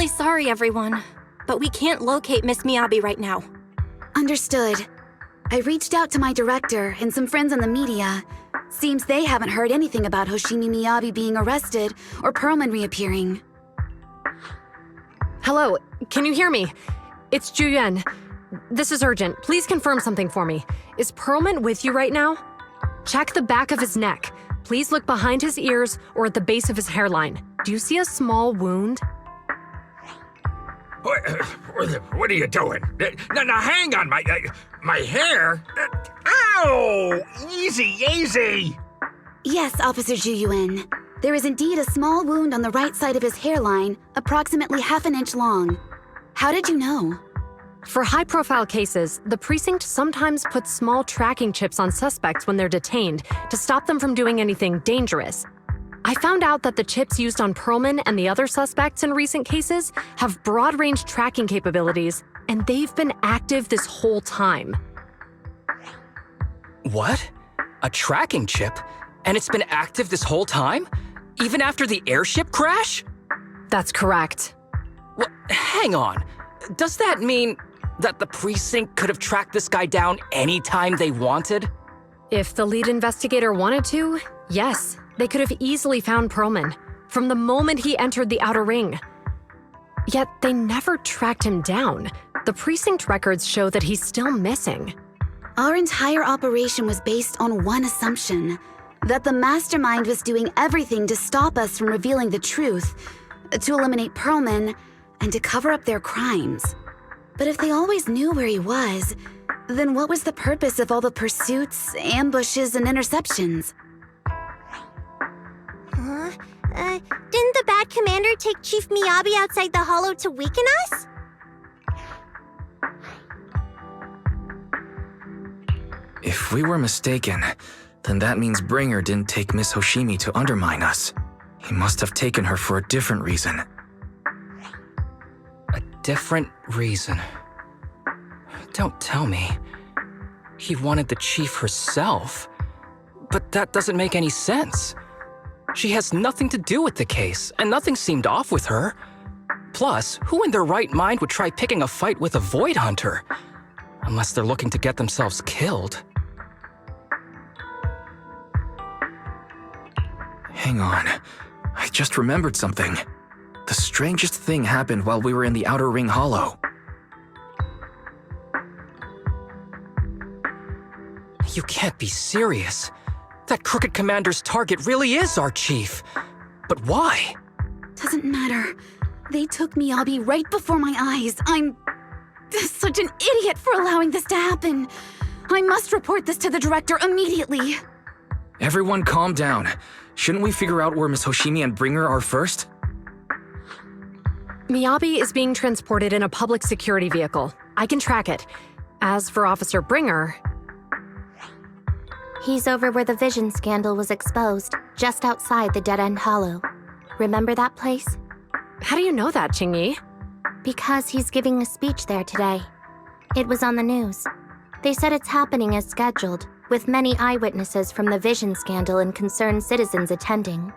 really sorry, everyone, but we can't locate Miss Miyabi right now. Understood. I reached out to my director and some friends in the media. Seems they haven't heard anything about Hoshimi Miyabi being arrested or Perlman reappearing. Hello, can you hear me? It's Juyuan. This is urgent. Please confirm something for me. Is Perlman with you right now? Check the back of his neck. Please look behind his ears or at the base of his hairline. Do you see a small wound? What are you doing? Now hang on, my hair? Ow! Easy! Yes, Officer Juyuan. There is indeed a small wound on the right side of his hairline, approximately half an inch long. How did you know? For high-profile cases, the precinct sometimes puts small tracking chips on suspects when they're detained to stop them from doing anything dangerous. I found out that the chips used on Perlman and the other suspects in recent cases have broad-range tracking capabilities, and they've been active this whole time. What? A tracking chip? And it's been active this whole time? Even after the airship crash? That's correct. Well, hang on. Does that mean that the precinct could have tracked this guy down anytime they wanted? If the lead investigator wanted to, yes. They could have easily found Perlman from the moment he entered the outer ring. Yet they never tracked him down. The precinct records show that he's still missing. Our entire operation was based on one assumption, that the mastermind was doing everything to stop us from revealing the truth, to eliminate Perlman, and to cover up their crimes. But if they always knew where he was, then what was the purpose of all the pursuits, ambushes, and interceptions? Didn't the bad commander take Chief Miyabi outside the hollow to weaken us? If we were mistaken, then that means Bringer didn't take Miss Hoshimi to undermine us. He must have taken her for a different reason. A different reason? Don't tell me. He wanted the chief herself. But that doesn't make any sense. She has nothing to do with the case, and nothing seemed off with her. Plus, who in their right mind would try picking a fight with a Void Hunter? Unless they're looking to get themselves killed. Hang on. I just remembered something. The strangest thing happened while we were in the Outer Ring Hollow. You can't be serious. That crooked commander's target really is our chief. But why? Doesn't matter. They took Miyabi right before my eyes. I'm such an idiot for allowing this to happen. I must report this to the director immediately. Everyone calm down. Shouldn't we figure out where Miss Hoshimi and Bringer are first? Miyabi is being transported in a public security vehicle. I can track it. As for Officer Bringer... He's over where the vision scandal was exposed, just outside the Dead End Hollow. Remember that place? How do you know that, Qingyi? Because he's giving a speech there today. It was on the news. They said it's happening as scheduled, with many eyewitnesses from the vision scandal and concerned citizens attending.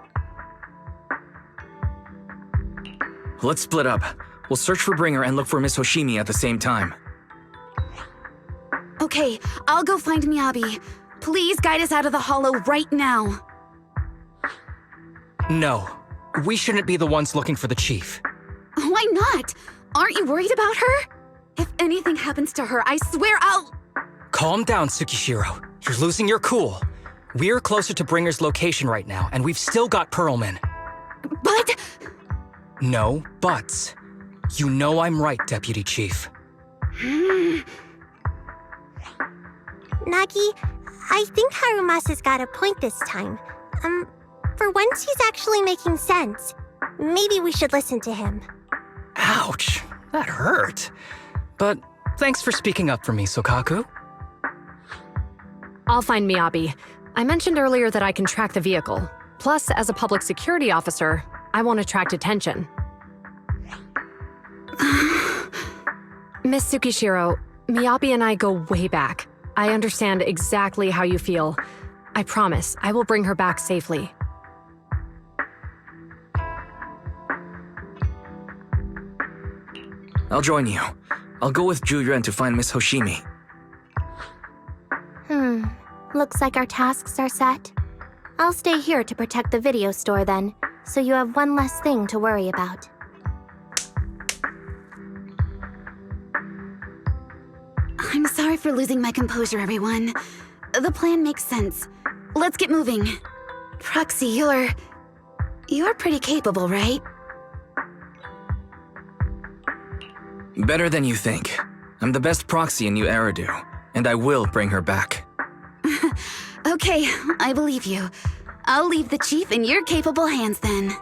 Let's split up. We'll search for Bringer and look for Miss Hoshimi at the same time. Okay, I'll go find Miyabi. Please guide us out of the hollow right now. No. We shouldn't be the ones looking for the chief. Why not? Aren't you worried about her? If anything happens to her, I swear I'll... Calm down, Tsukishiro. You're losing your cool. We're closer to Bringer's location right now, and we've still got Perlman. But... No buts. You know I'm right, Deputy Chief. Nagi, I think Harumasa's got a point this time. For once he's actually making sense. Maybe we should listen to him. Ouch, that hurt. But thanks for speaking up for me, Sokaku. I'll find Miyabi. I mentioned earlier that I can track the vehicle. Plus, as a public security officer, I won't attract attention. Miss Tsukishiro, Miyabi and I go way back. I understand exactly how you feel. I promise I will bring her back safely. I'll join you. I'll go with Ju-Yuan to find Miss Hoshimi. Looks like our tasks are set. I'll stay here to protect the video store then, so you have one less thing to worry about. I'm sorry for losing my composure, everyone. The plan makes sense. Let's get moving. Proxy, you're pretty capable, right? Better than you think. I'm the best proxy in New Eridu, and I will bring her back. Okay, I believe you. I'll leave the chief in your capable hands then.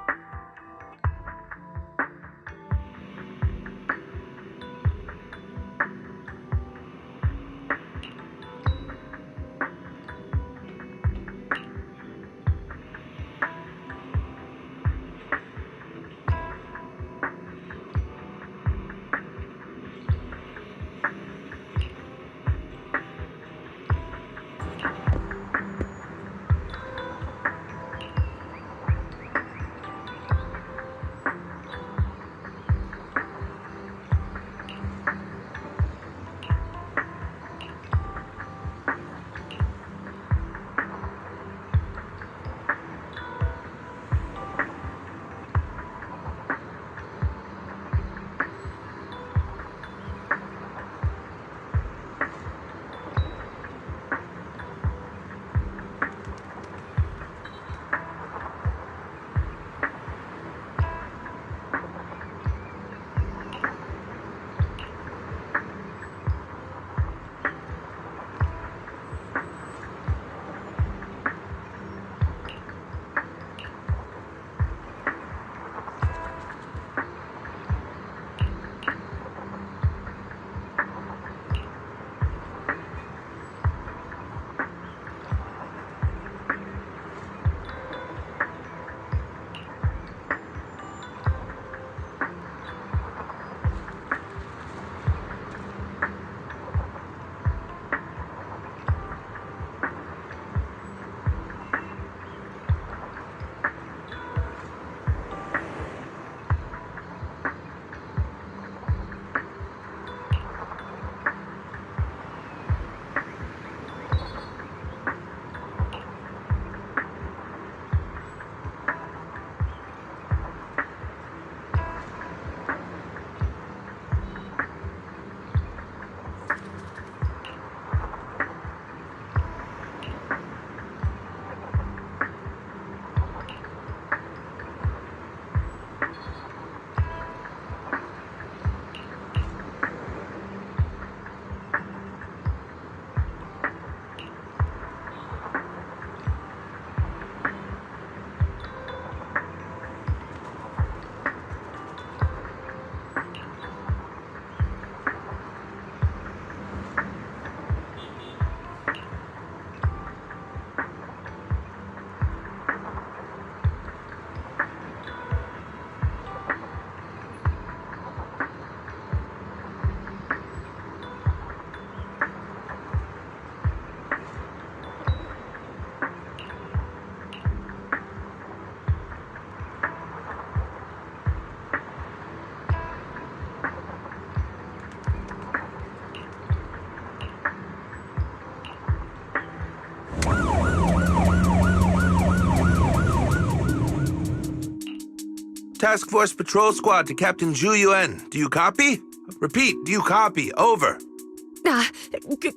Task Force Patrol Squad to Captain Ju-Yuan. Do you copy? Repeat, do you copy? Over.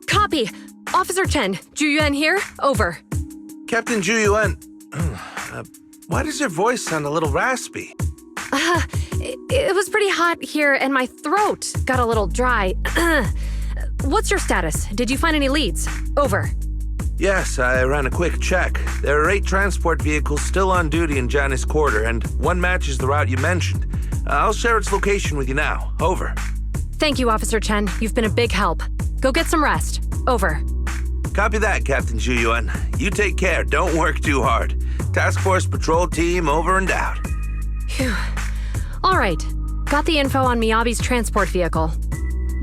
Copy. Officer Chen, Ju-Yuan here. Over. Captain Ju-Yuan, why does your voice sound a little raspy? It was pretty hot here and my throat got a little dry. What's your status? Did you find any leads? Over. Yes, I ran a quick check. There are 8 transport vehicles still on duty in Janus Quarter, and one matches the route you mentioned. I'll share its location with you now. Over. Thank you, Officer Chen. You've been a big help. Go get some rest. Over. Copy that, Captain Ju-Yuan. You take care. Don't work too hard. Task Force Patrol Team over and out. Phew. All right. Got the info on Miyabi's transport vehicle.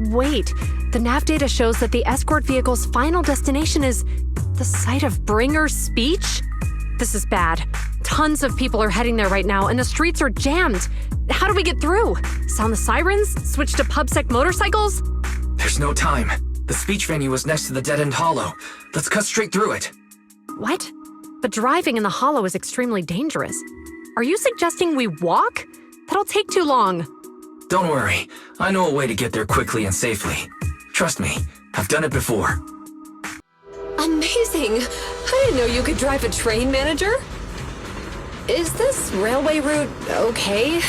Wait, the nav data shows that the escort vehicle's final destination is the site of Bringer's speech? This is bad. Tons of people are heading there right now, and the streets are jammed. How do we get through? Sound the sirens? Switch to PubSec motorcycles? There's no time. The speech venue was next to the dead-end hollow. Let's cut straight through it. What? But driving in the hollow is extremely dangerous. Are you suggesting we walk? That'll take too long. Don't worry. I know a way to get there quickly and safely. Trust me, I've done it before. Amazing! I didn't know you could drive a train, manager. Is this railway route okay?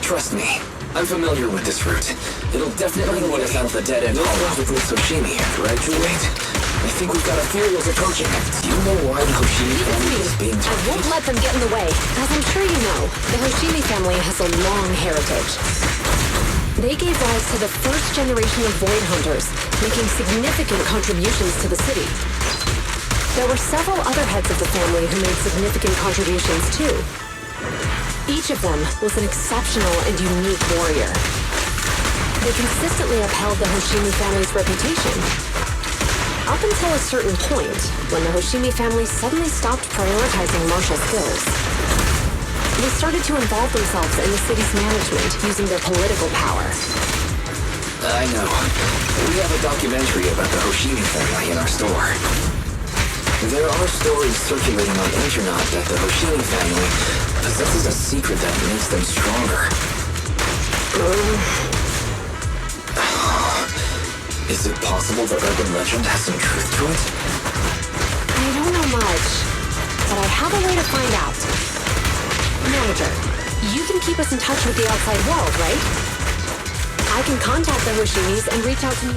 Trust me, I'm familiar with this route. It'll definitely get us out of the dead-end hollow with Hoshimi after I graduate. I think we've got Ethereals approaching. Do you know why the Hoshimi family is being I won't let them get in the way. As I'm sure you know, the Hoshimi family has a long heritage. They gave rise to the first generation of Void Hunters, making significant contributions to the city. There were several other heads of the family who made significant contributions too. Each of them was an exceptional and unique warrior. They consistently upheld the Hoshimi family's reputation. Up until a certain point, when the Hoshimi family suddenly stopped prioritizing martial skills. They started to involve themselves in the city's management using their political power. I know. We have a documentary about the Hoshimi family in our store. There are stories circulating on the internet that the Hoshimi family possesses a secret that makes them stronger. Is it possible the urban legend has some truth to it? I don't know much, but I have a way to find out. Manager, you can keep us in touch with the outside world, right? I can contact the Hoshimis and reach out to me.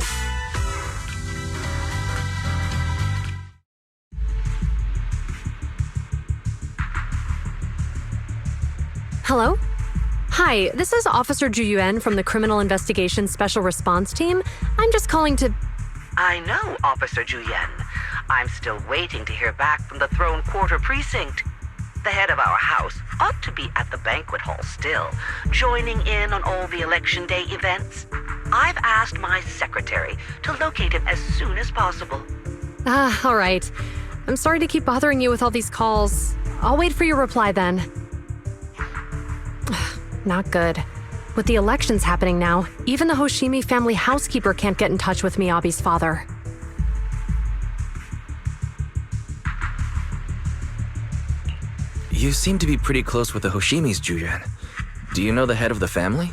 Hello? Hi, this is Officer Ju Yuan from the Criminal Investigation Special Response Team. I'm just calling to... I know, Officer Ju Yuan. I'm still waiting to hear back from the Throne Quarter Precinct. The head of our house ought to be at the banquet hall still, joining in on all the Election Day events. I've asked my secretary to locate him as soon as possible. All right. I'm sorry to keep bothering you with all these calls. I'll wait for your reply then. Not good. With the elections happening now, even the Hoshimi family housekeeper can't get in touch with Miyabi's father. You seem to be pretty close with the Hoshimis, Juyan. Do you know the head of the family?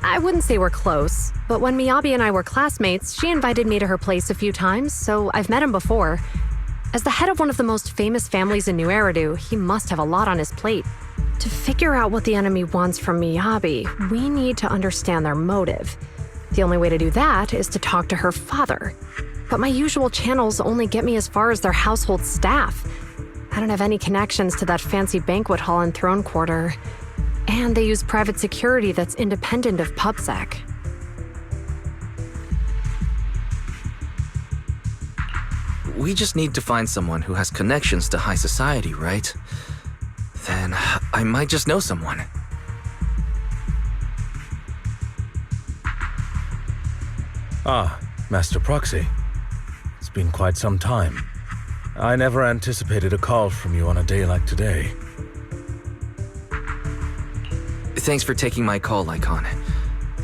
I wouldn't say we're close, but when Miyabi and I were classmates, she invited me to her place a few times, so I've met him before. As the head of one of the most famous families in New Eridu, he must have a lot on his plate. To figure out what the enemy wants from Miyabi, we need to understand their motive. The only way to do that is to talk to her father. But my usual channels only get me as far as their household staff. I don't have any connections to that fancy banquet hall in Throne Quarter. And they use private security that's independent of PubSec. We just need to find someone who has connections to high society, right? Then I might just know someone. Ah, Master Proxy. It's been quite some time. I never anticipated a call from you on a day like today. Thanks for taking my call, Lycon.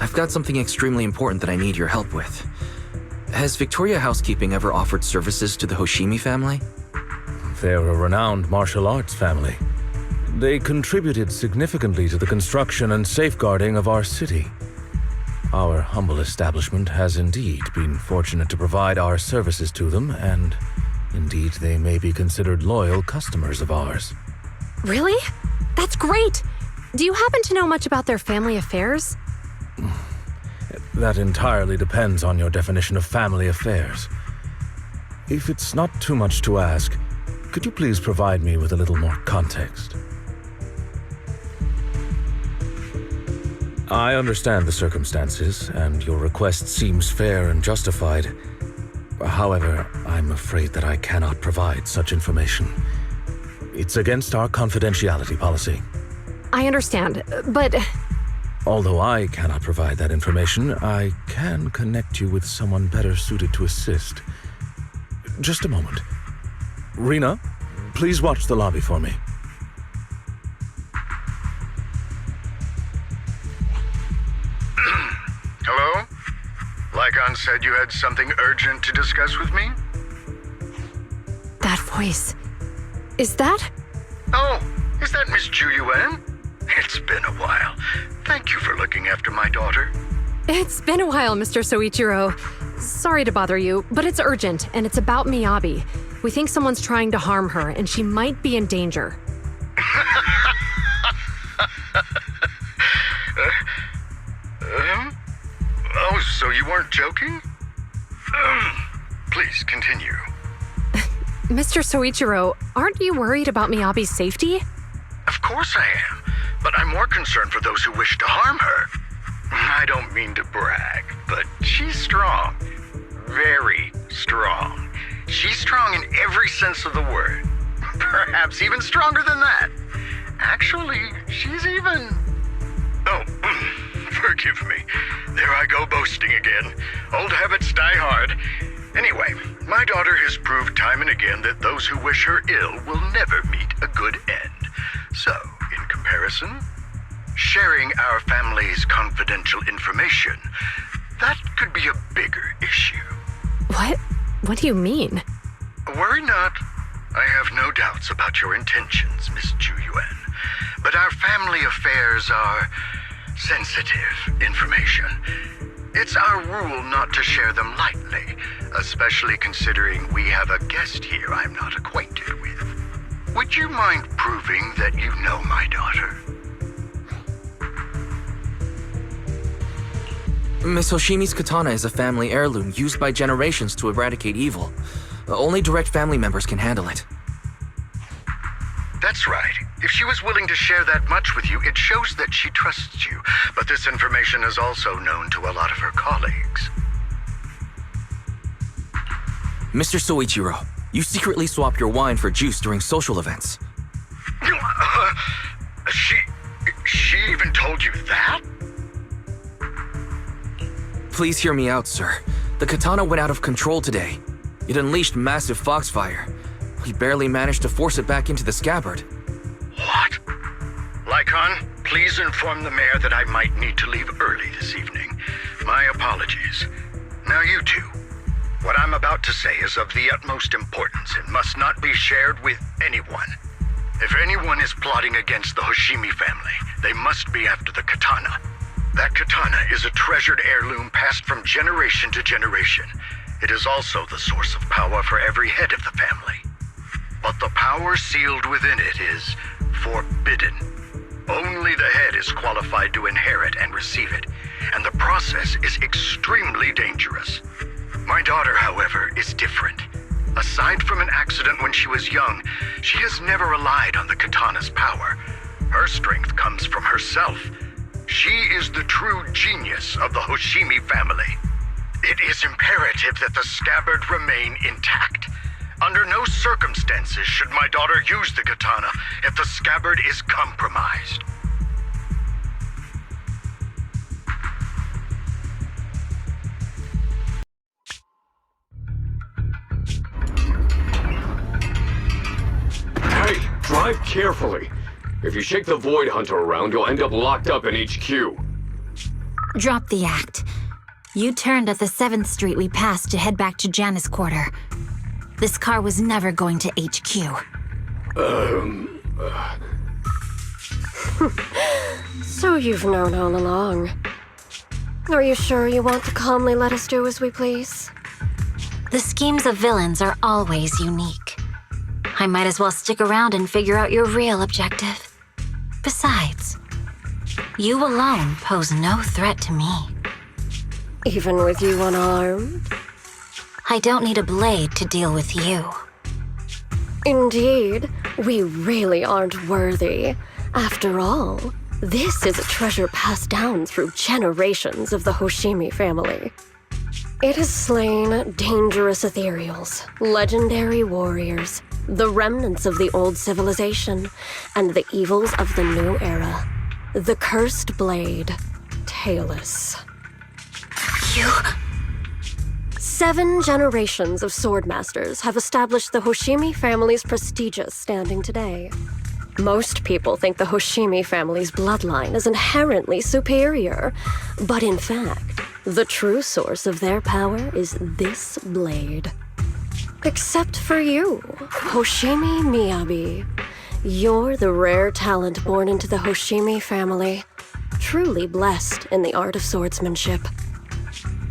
I've got something extremely important that I need your help with. Has Victoria Housekeeping ever offered services to the Hoshimi family? They're a renowned martial arts family. They contributed significantly to the construction and safeguarding of our city. Our humble establishment has indeed been fortunate to provide our services to them, and indeed they may be considered loyal customers of ours. Really? That's great! Do you happen to know much about their family affairs? That entirely depends on your definition of family affairs. If it's not too much to ask, could you please provide me with a little more context? I understand the circumstances, and your request seems fair and justified. However, I'm afraid that I cannot provide such information. It's against our confidentiality policy. I understand, but... Although I cannot provide that information, I can connect you with someone better suited to assist. Just a moment. Rena, please watch the lobby for me. Like-Han said you had something urgent to discuss with me? That voice. Is that? Oh, is that Miss Ju Yuan? It's been a while. Thank you for looking after my daughter. It's been a while, Mr. Soichiro. Sorry to bother you, but it's urgent, and it's about Miyabi. We think someone's trying to harm her, and she might be in danger. Oh, so you weren't joking? Please continue. Mr. Soichiro, aren't you worried about Miyabi's safety? Of course I am, but I'm more concerned for those who wish to harm her. I don't mean to brag, but she's strong. Very strong. She's strong in every sense of the word. Perhaps even stronger than that. Actually, she's even... Oh, forgive me. There I go boasting again. Old habits die hard. Anyway, my daughter has proved time and again that those who wish her ill will never meet a good end. So, in comparison, sharing our family's confidential information, that could be a bigger issue. What? What do you mean? Worry not. I have no doubts about your intentions, Miss Ju Yuan. But our family affairs are sensitive information. It's our rule not to share them lightly, especially considering we have a guest here I'm not acquainted with. Would you mind proving that you know my daughter? Miss Hoshimi's katana is a family heirloom used by generations to eradicate evil. Only direct family members can handle it. That's right. If she was willing to share that much with you, it shows that she trusts you. But this information is also known to a lot of her colleagues. Mr. Soichiro, you secretly swap your wine for juice during social events. She even told you that? Please hear me out, sir. The katana went out of control today. It unleashed massive foxfire. We barely managed to force it back into the scabbard. What? Like-Han, please inform the mayor that I might need to leave early this evening. My apologies. Now you two. What I'm about to say is of the utmost importance and must not be shared with anyone. If anyone is plotting against the Hoshimi family, they must be after the katana. That katana is a treasured heirloom passed from generation to generation. It is also the source of power for every head of the family. But the power sealed within it is forbidden. Only the head is qualified to inherit and receive it, and the process is extremely dangerous. My daughter, however, is different. Aside from an accident when she was young, she has never relied on the katana's power. Her strength comes from herself. She is the true genius of the Hoshimi family. It is imperative that the scabbard remain intact. Under no circumstances should my daughter use the katana if the scabbard is compromised. Hey, drive carefully. If you shake the Void Hunter around, you'll end up locked up in HQ. Drop the act. You turned at the 7th Street we passed to head back to Janus Quarter. This car was never going to HQ. So you've known all along. Are you sure you want to calmly let us do as we please? The schemes of villains are always unique. I might as well stick around and figure out your real objective. Besides, you alone pose no threat to me. Even with you unarmed? I don't need a blade to deal with you. Indeed, we really aren't worthy. After all, this is a treasure passed down through generations of the Hoshimi family. It has slain dangerous ethereals, legendary warriors, the remnants of the old civilization, and the evils of the new era. The cursed blade, Tailless. You... 7 generations of swordmasters have established the Hoshimi family's prestigious standing today. Most people think the Hoshimi family's bloodline is inherently superior, but in fact, The true source of their power is this blade. Except for you, Hoshimi Miyabi. You're the rare talent born into the Hoshimi family. Truly blessed in the art of swordsmanship.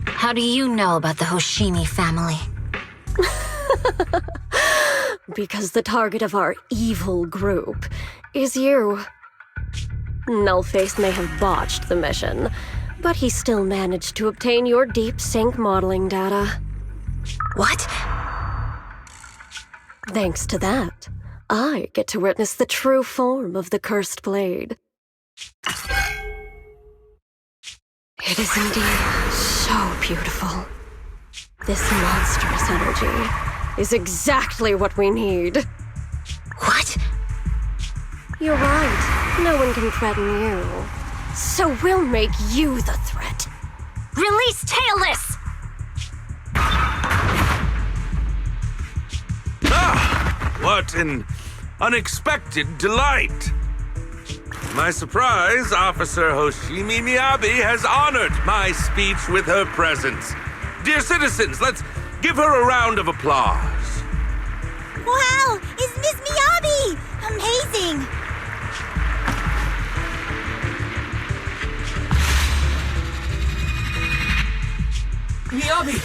How do you know about the Hoshimi family? Because the target of our evil group is you. Nullface may have botched the mission, but he still managed to obtain your deep sync modeling data. What? Thanks to that, I get to witness the true form of the cursed blade. It is indeed so beautiful. This monstrous energy is exactly what we need. What? You're right. No one can threaten you. So we'll make you the threat. Release Tailless! Ah! What an unexpected delight! To my surprise, Officer Hoshimi Miyabi has honored my speech with her presence. Dear citizens, let's give her a round of applause. Wow! It's Miss Miyabi! Amazing! Miyabi!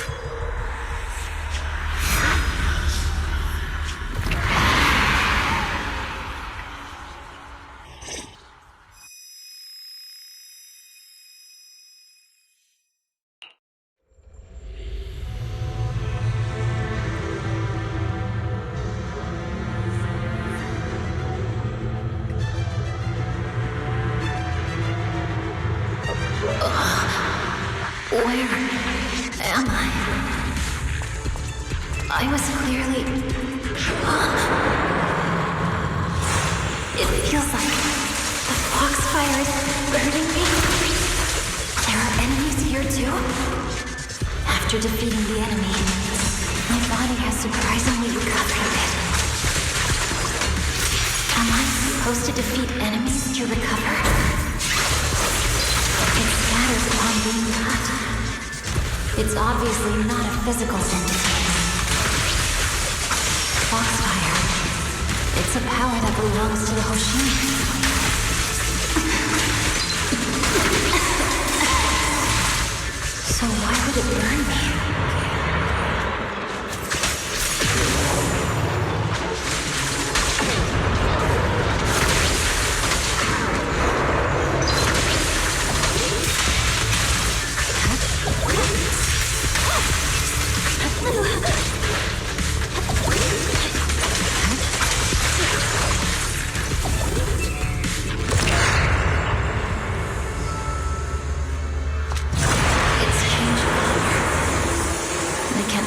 Where am I? I was clearly... It feels like the foxfire is burning me. There are enemies here too? After defeating the enemy, my body has surprisingly recovered a bit. Am I supposed to defeat enemies to recover? It scatters upon being cut. It's obviously not a physical entity. Foxfire. It's a power that belongs to the Hoshimi. So why would it burn me?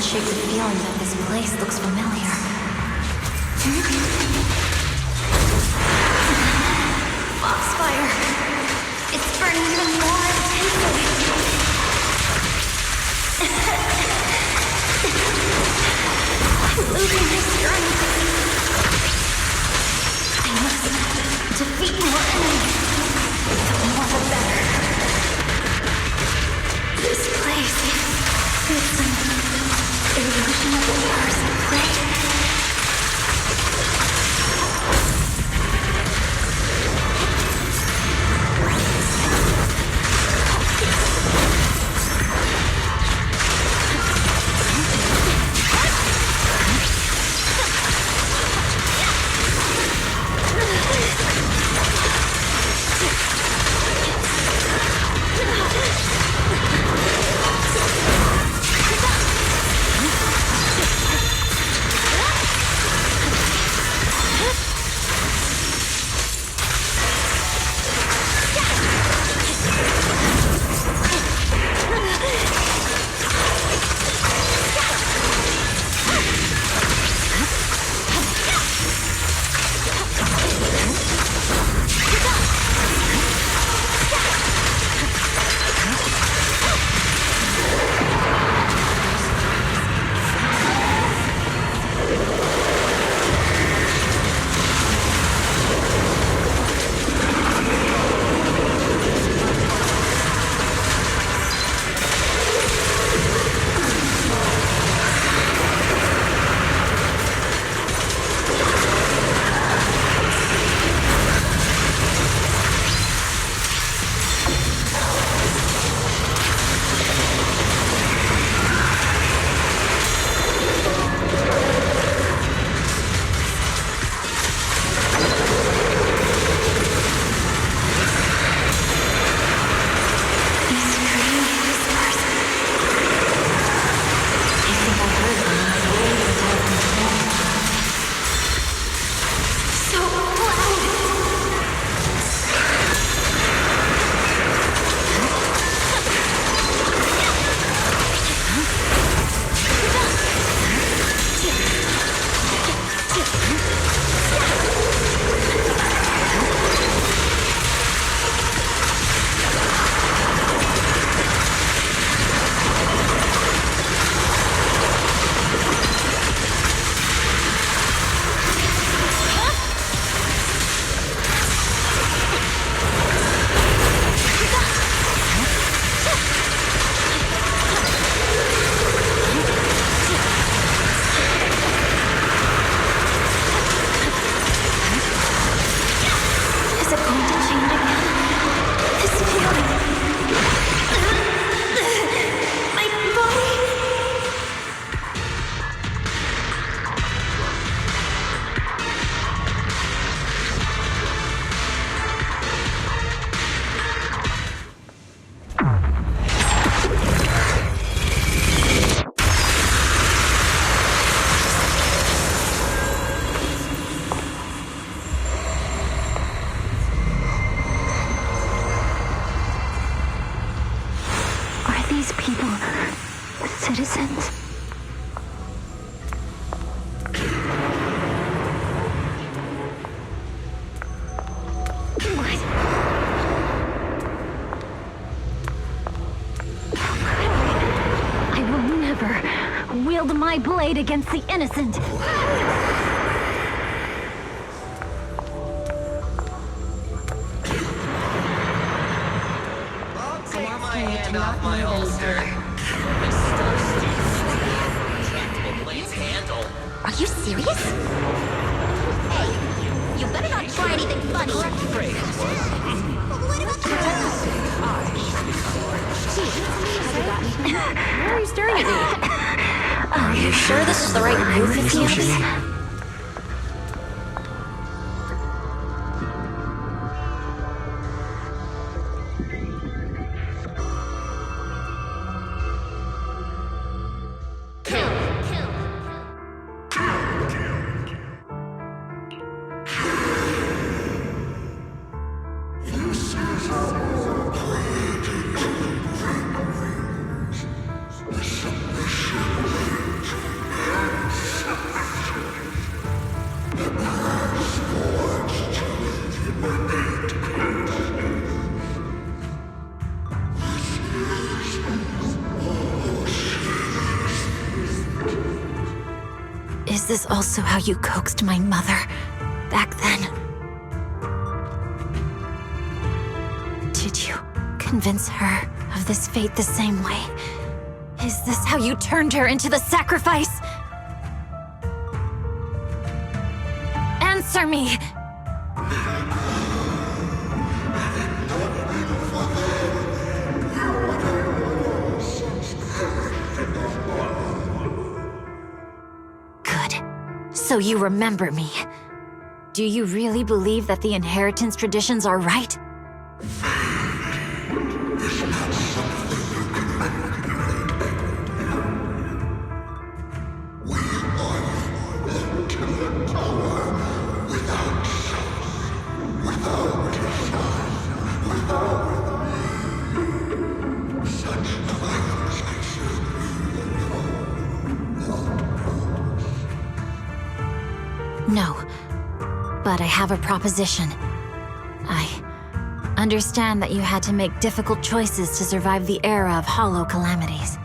Shake the feeling that this place looks familiar. Foxfire! It's burning even more intensely. I'm losing my strength. I must defeat more enemies. The more the better. This place is an illusion of the Earth's plate. my blade against the innocent. Take my hand off my holster. Retractable blade's handle. Are you serious? Hey, you better not try anything funny. What about the Why are you staring at me? Are you sure this is the right move, Miyabi? Is this also how you coaxed my mother back then? Did you convince her of this fate the same way? Is this how you turned her into the sacrifice? Answer me! So you remember me. Do you really believe that the inheritance traditions are right? No, but I have a proposition. I understand that you had to make difficult choices to survive the era of hollow calamities.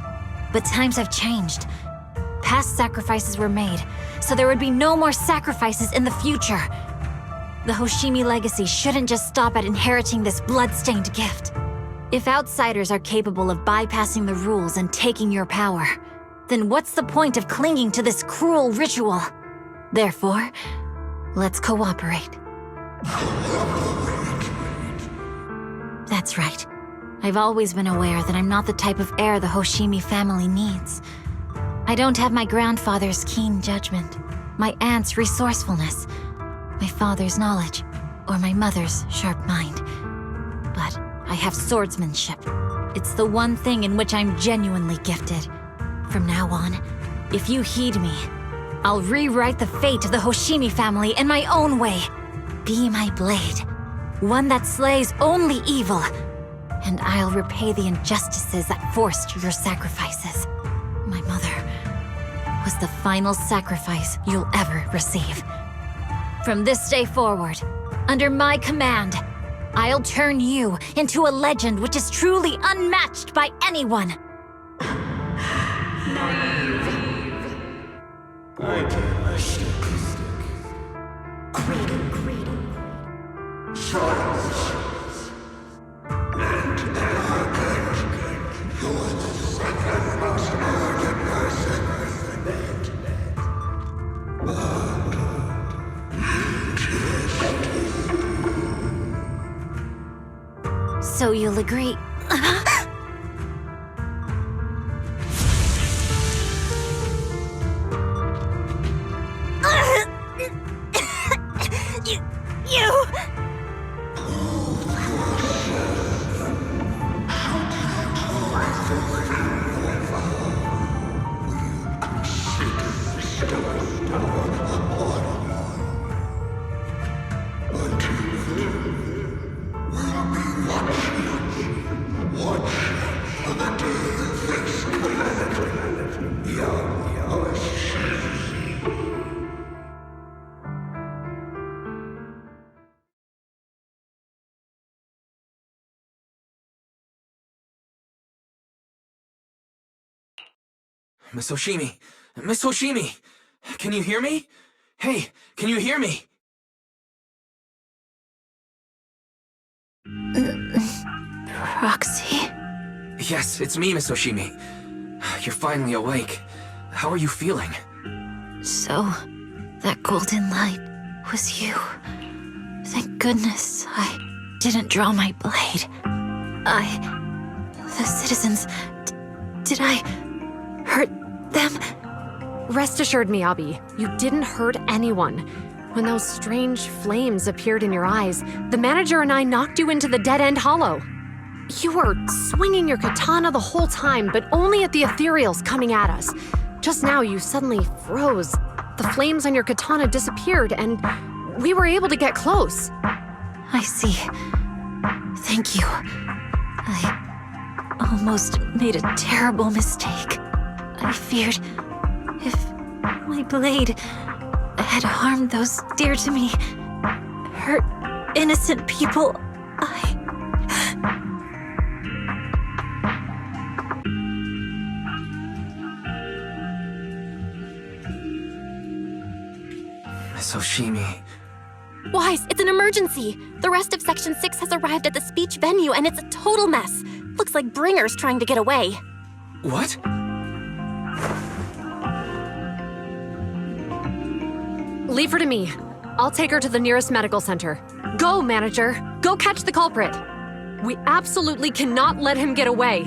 But times have changed. Past sacrifices were made, so there would be no more sacrifices in the future. The Hoshimi legacy shouldn't just stop at inheriting this blood-stained gift. If outsiders are capable of bypassing the rules and taking your power, then what's the point of clinging to this cruel ritual? Therefore, let's cooperate. That's right. I've always been aware that I'm not the type of heir the Hoshimi family needs. I don't have my grandfather's keen judgment, my aunt's resourcefulness, my father's knowledge, or my mother's sharp mind. But I have swordsmanship. It's the one thing in which I'm genuinely gifted. From now on, if you heed me, I'll rewrite the fate of the Hoshimi family in my own way. Be my blade, one that slays only evil, and I'll repay the injustices that forced your sacrifices. My mother was the final sacrifice you'll ever receive. From this day forward, under my command, I'll turn you into a legend which is truly unmatched by anyone. So you'll agree. You! Miss Hoshimi, Miss Hoshimi, can you hear me? Hey, can you hear me? Roxy? Yes, it's me, Miss Hoshimi. You're finally awake. How are you feeling? So, that golden light was you. Thank goodness I didn't draw my blade. The citizens... did I hurt them? Rest assured, Miyabi, you didn't hurt anyone. When those strange flames appeared in your eyes, the manager and I knocked you into the dead-end hollow. You were swinging your katana the whole time, but only at the ethereals coming at us. Just now, you suddenly froze. The flames on your katana disappeared, and we were able to get close. I see. Thank you. I almost made a terrible mistake. I feared if my blade had harmed those dear to me, hurt innocent people, Miss Hoshimi. Wise, it's an emergency. The rest of Section 6 has arrived at the speech venue, and it's a total mess. Looks like Bringer's trying to get away. What? Leave her to me. I'll take her to the nearest medical center. Go, manager. Go catch the culprit. We absolutely cannot let him get away.